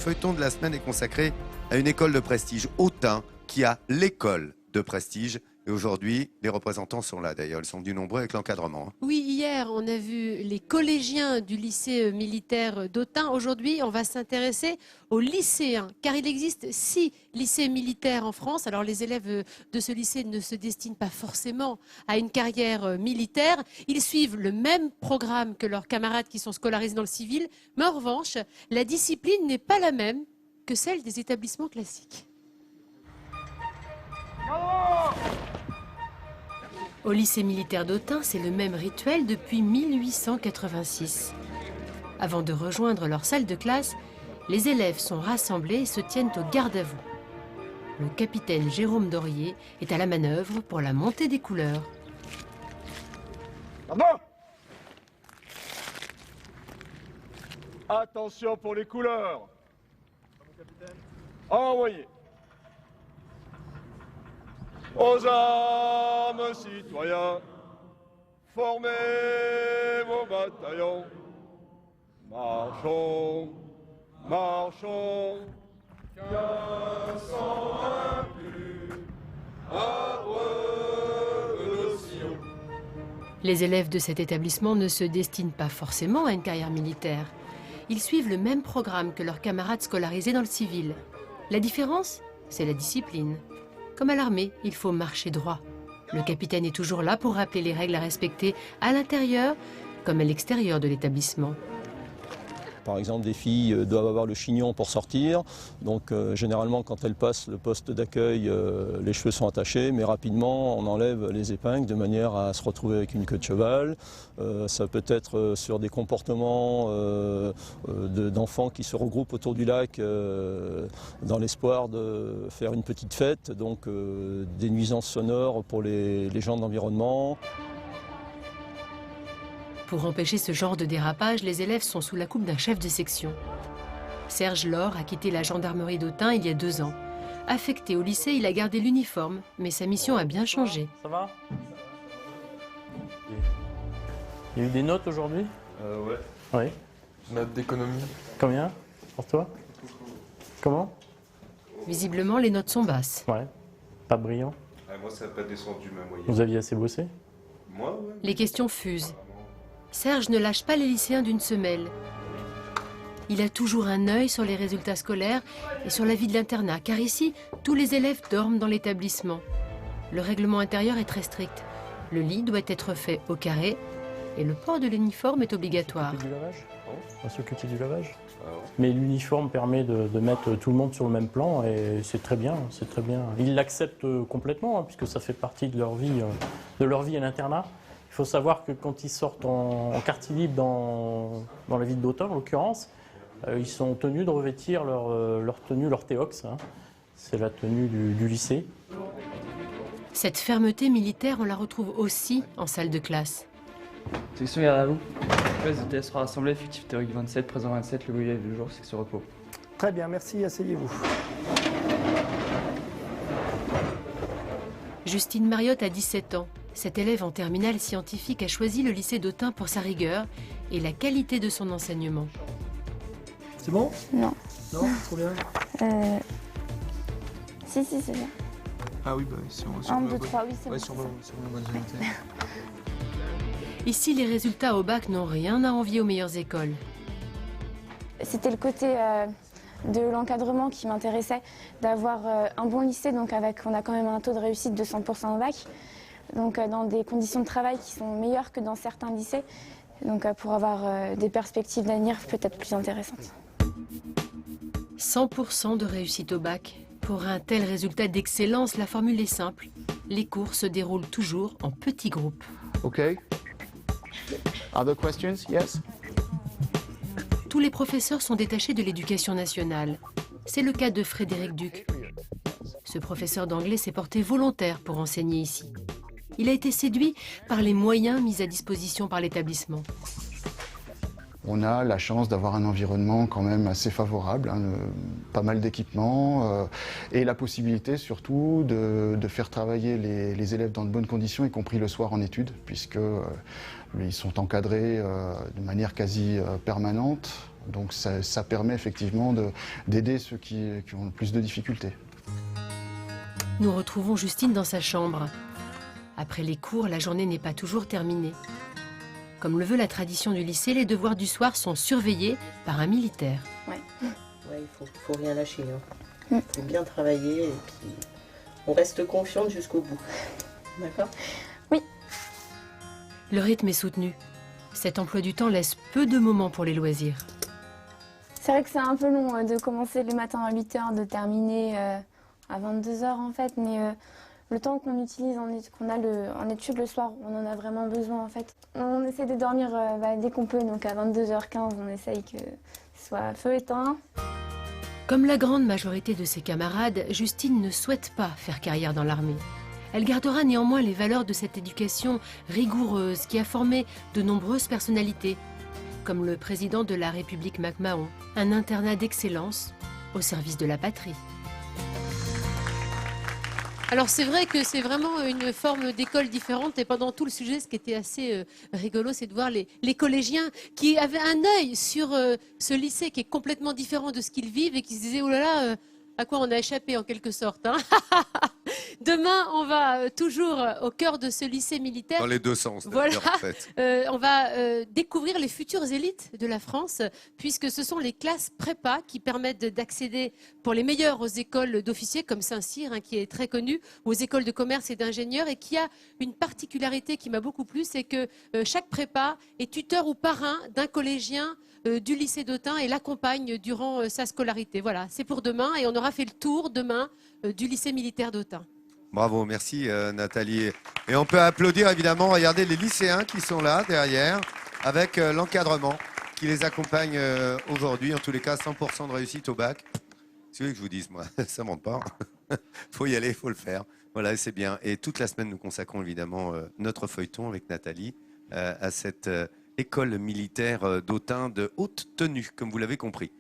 Le feuilleton de la semaine est consacré à une école de prestige, Autun, qui a l'école de prestige. Et aujourd'hui, les représentants sont là d'ailleurs, ils sont venus nombreux avec l'encadrement. Oui, hier, on a vu les collégiens du lycée militaire d'Autun. Aujourd'hui, on va s'intéresser aux lycéens, car il existe 6 lycées militaires en France. Alors, les élèves de ce lycée ne se destinent pas forcément à une carrière militaire. Ils suivent le même programme que leurs camarades qui sont scolarisés dans le civil. Mais en revanche, la discipline n'est pas la même que celle des établissements classiques. Au lycée militaire d'Autun, c'est le même rituel depuis 1886. Avant de rejoindre leur salle de classe, les élèves sont rassemblés et se tiennent au garde-à-vous. Le capitaine Jérôme Dorier est à la manœuvre pour la montée des couleurs. Pardon. Attention pour les couleurs. Envoyez. Aux armes, citoyens, formez vos bataillons. Marchons, marchons, qu'un sang impur abreuve nos sillons. Les élèves de cet établissement ne se destinent pas forcément à une carrière militaire. Ils suivent le même programme que leurs camarades scolarisés dans le civil. La différence, c'est la discipline. Comme à l'armée, il faut marcher droit. Le capitaine est toujours là pour rappeler les règles à respecter à l'intérieur comme à l'extérieur de l'établissement. Par exemple, des filles doivent avoir le chignon pour sortir. Donc généralement, quand elles passent le poste d'accueil, les cheveux sont attachés, mais rapidement, on enlève les épingles de manière à se retrouver avec une queue de cheval. Ça peut être sur des comportements d'enfants qui se regroupent autour du lac dans l'espoir de faire une petite fête, donc des nuisances sonores pour les gens de l'environnement. Pour empêcher ce genre de dérapage, les élèves sont sous la coupe d'un chef de section. Serge Laure a quitté la gendarmerie d'Autun il y a 2 ans. Affecté au lycée, il a gardé l'uniforme, mais sa mission a bien changé. Ça va? Il y a eu des notes aujourd'hui? Ouais. Oui. Note d'économie. Combien pour toi? Comment? Visiblement, les notes sont basses. Ouais. Pas brillant. Moi, ça n'a pas descendu même moyenne. Vous aviez assez bossé? Moi, ouais. Les questions fusent. Serge ne lâche pas les lycéens d'une semelle. Il a toujours un œil sur les résultats scolaires et sur la vie de l'internat, car ici, tous les élèves dorment dans l'établissement. Le règlement intérieur est très strict. Le lit doit être fait au carré et le port de l'uniforme est obligatoire. Du lavage? On va s'occuper du lavage. Mais l'uniforme permet de mettre tout le monde sur le même plan et c'est très bien, c'est très bien. Ils l'acceptent complètement hein, puisque ça fait partie de leur vie à l'internat. Il faut savoir que quand ils sortent en quartier libre dans la ville d'Autun, en l'occurrence, ils sont tenus de revêtir leur tenue, leur théox. Hein. C'est la tenue du lycée. Cette fermeté militaire, on la retrouve aussi en salle de classe. Section garde à vous. Les ETS sera rassemblé, effectif théorique 27, présent 27, le brûlé du jour, section repos. Très bien, merci, asseyez-vous. Justine Mariotte a 17 ans. Cette élève en terminale scientifique a choisi le lycée d'Autun pour sa rigueur et la qualité de son enseignement. C'est bon? Non. Non? Trop bien. Si, c'est bien. Ah oui, bah, si on 1, 2, 3, oui, c'est bon. sur la bonne volonté. Ici, les résultats au bac n'ont rien à envier aux meilleures écoles. C'était le côté de l'encadrement qui m'intéressait, d'avoir un bon lycée, donc on a quand même un taux de réussite de 100% au bac, donc dans des conditions de travail qui sont meilleures que dans certains lycées, donc pour avoir des perspectives d'avenir peut-être plus intéressantes. 100% de réussite au bac. Pour un tel résultat d'excellence, la formule est simple. Les cours se déroulent toujours en petits groupes. OK. Other questions? Yes? Tous les professeurs sont détachés de l'éducation nationale. C'est le cas de Frédéric Duc. Ce professeur d'anglais s'est porté volontaire pour enseigner ici. Il a été séduit par les moyens mis à disposition par l'établissement. On a la chance d'avoir un environnement quand même assez favorable, hein, pas mal d'équipements et la possibilité surtout de faire travailler les élèves dans de bonnes conditions, y compris le soir en études, puisque ils sont encadrés de manière quasi permanente. Donc ça permet effectivement d'aider ceux qui ont le plus de difficultés. Nous retrouvons Justine dans sa chambre. Après les cours, la journée n'est pas toujours terminée. Comme le veut la tradition du lycée, les devoirs du soir sont surveillés par un militaire. Ouais, il faut rien lâcher. Il faut bien travailler et puis on reste confiante jusqu'au bout. D'accord? Oui. Le rythme est soutenu. Cet emploi du temps laisse peu de moments pour les loisirs. C'est vrai que c'est un peu long de commencer le matin à 8 h, de terminer à 22 h en fait, mais le temps qu'on utilise en études le soir, on en a vraiment besoin en fait. On essaie de dormir dès qu'on peut, donc à 22 h 15, on essaye que ce soit feu éteint. Comme la grande majorité de ses camarades, Justine ne souhaite pas faire carrière dans l'armée. Elle gardera néanmoins les valeurs de cette éducation rigoureuse qui a formé de nombreuses personnalités, comme le président de la République MacMahon, un internat d'excellence au service de la patrie. Alors c'est vrai que c'est vraiment une forme d'école différente et pendant tout le sujet, ce qui était assez rigolo, c'est de voir les collégiens qui avaient un œil sur ce lycée qui est complètement différent de ce qu'ils vivent et qui se disaient « Oh là là, à quoi on a échappé en quelque sorte hein ?» Demain, on va toujours au cœur de ce lycée militaire. Dans les deux sens. Voilà, en fait. on va découvrir les futures élites de la France, puisque ce sont les classes prépa qui permettent d'accéder pour les meilleurs aux écoles d'officiers, comme Saint-Cyr, hein, qui est très connu, aux écoles de commerce et d'ingénieurs, et qui a une particularité qui m'a beaucoup plu, c'est que chaque prépa est tuteur ou parrain d'un collégien du lycée d'Autun et l'accompagne durant sa scolarité. Voilà, c'est pour demain, et on aura fait le tour demain du lycée militaire d'Autun. Bravo, merci Nathalie. Et on peut applaudir évidemment, regardez les lycéens qui sont là derrière, avec l'encadrement qui les accompagne aujourd'hui. En tous les cas, 100% de réussite au bac. C'est ce que je vous dise, moi, ça ne monte pas. Faut y aller, il faut le faire. Voilà, c'est bien. Et toute la semaine, nous consacrons évidemment notre feuilleton avec Nathalie à cette école militaire d'Autun de haute tenue, comme vous l'avez compris.